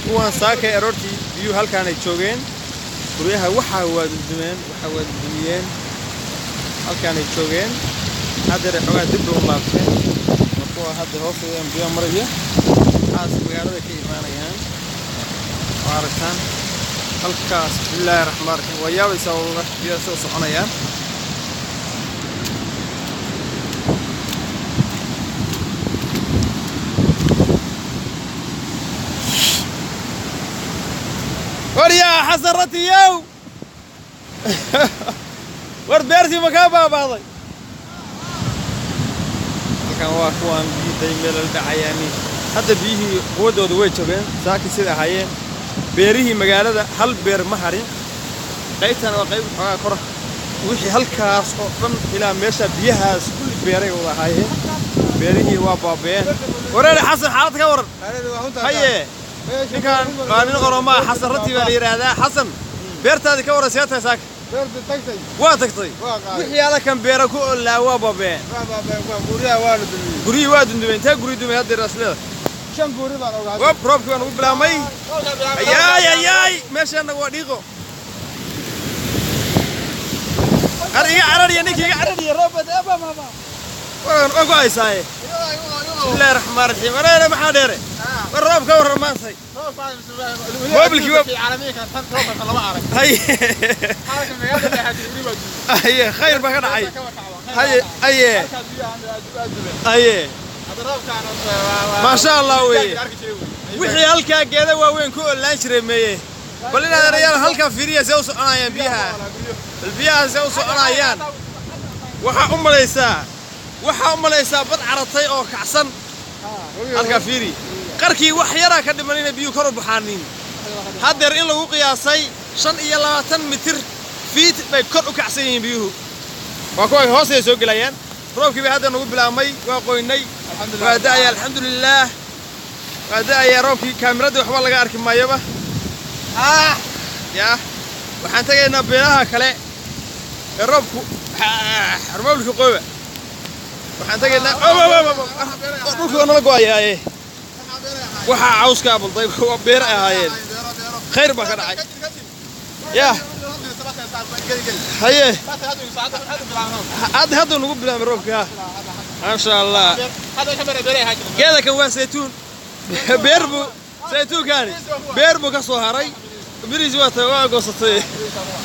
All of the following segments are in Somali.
kuwan saakay aroortii biyuhu halkaan ay joogeen guryaha waxa waadumeen halkaan ay joogeen hadda xogaa dib loo laabteen kuwa hadda hoosteeda biyo maraya aas magaalada ka imaanayaan waartaan halkaas bismillaahi raxmaani raxiim waa yaabaysaa oo biyo soo soconayaan وريا حسن رتيو ورد بيرتي مكان باباضي كان واخوان بي دايمل الدعياني هذا بيه ودود way jabeen saaki sida hayeen beerihi magaalada hal beer ma harin qaybtan waa qayb xogaa kor wixii halkaas oo dhan ilaa meesha biyahaas kulli beeray wada hayeen beerihi waa baabeen wareer xasan xaalad ka waran haye ninkan qaanin qoroma xasan rati baa yiraahdaa xasan beertaadi ka waran seeta saak beerta tagtay waa tagtay wixii ala kan beera ku olaa waa baabeen guriga waa dundumeen inta guriga dumay hadda raslada shan guri baan ogahay waa probki waan ugu bilaamay ay meeshana waa dhiiqo ariga arariya ninkiga arariya roobada mama waan ogo aysaaye bismillaahi raxmaani raxiim wareer maxaa dheere الراب كور مانسي موبلكي في عالمية كان روبك لما أعرف هي خير بكرة هي ما شاء الله وحي هلكا كذا وين كل لا نشرب مية بل إن هذا الرجال هلكا فيريا زوس عنايان بيها البيها زوس عنايان وحا أم ليسا بضع عرطي أو كعسن هلكا فيري qarkii wax yara ka dhimanayna biyo kor u baxaanin hadeer in lagu qiyaasay 25 mitir feet bay kor u kacsan yihiin biyuhu waa kuwa hoos ay soo galayaan roobkii bay hadda nagu bilaamay waa qoynay alxamdulillah waa roobkii kaamirada waxba laga arki maayaba waxaan tagaynaa beeraha kale ee roobku harmoolka qooba waxaan tagaynaa dhulku nala go'ayay waxa cawska abulday waa beer ahaayeen khayr ba ka dhacay haye hadda nagu bilaamay roobka ma sha Allah geeda kan waa saytuun beerbu saytuun kaani beerbu ka soo haray biriis waa tagaa goosatay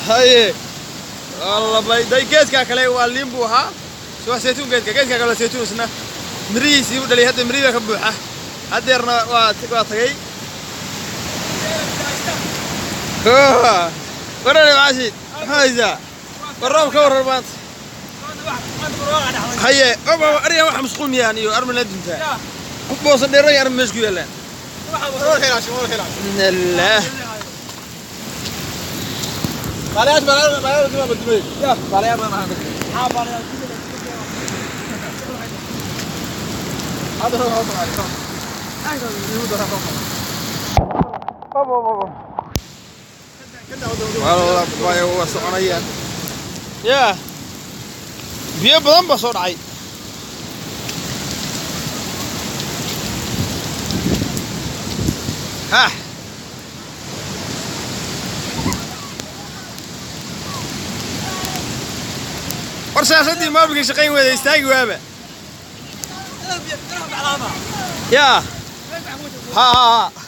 haye Allah bay day geedka kale waa limbu ha soo saytuun geedka kale saytuun isna miriisi u dhalay hadda miriga ka buuxa هديرنا واتقي ورنا معاشي هايزا والروب كور البانت هيا أبا أريا واحد مسخون يعني وأرمي ندمتها بوص الديري أرمي مسكو يلا الله باليات ما بدمي يا باليات ما عندك هذا هو والله باي هو سعنيان يا بيه بدن بسو دحاي ها ورشاشدي ما بقي شقين ودا استاغي waaba يا ها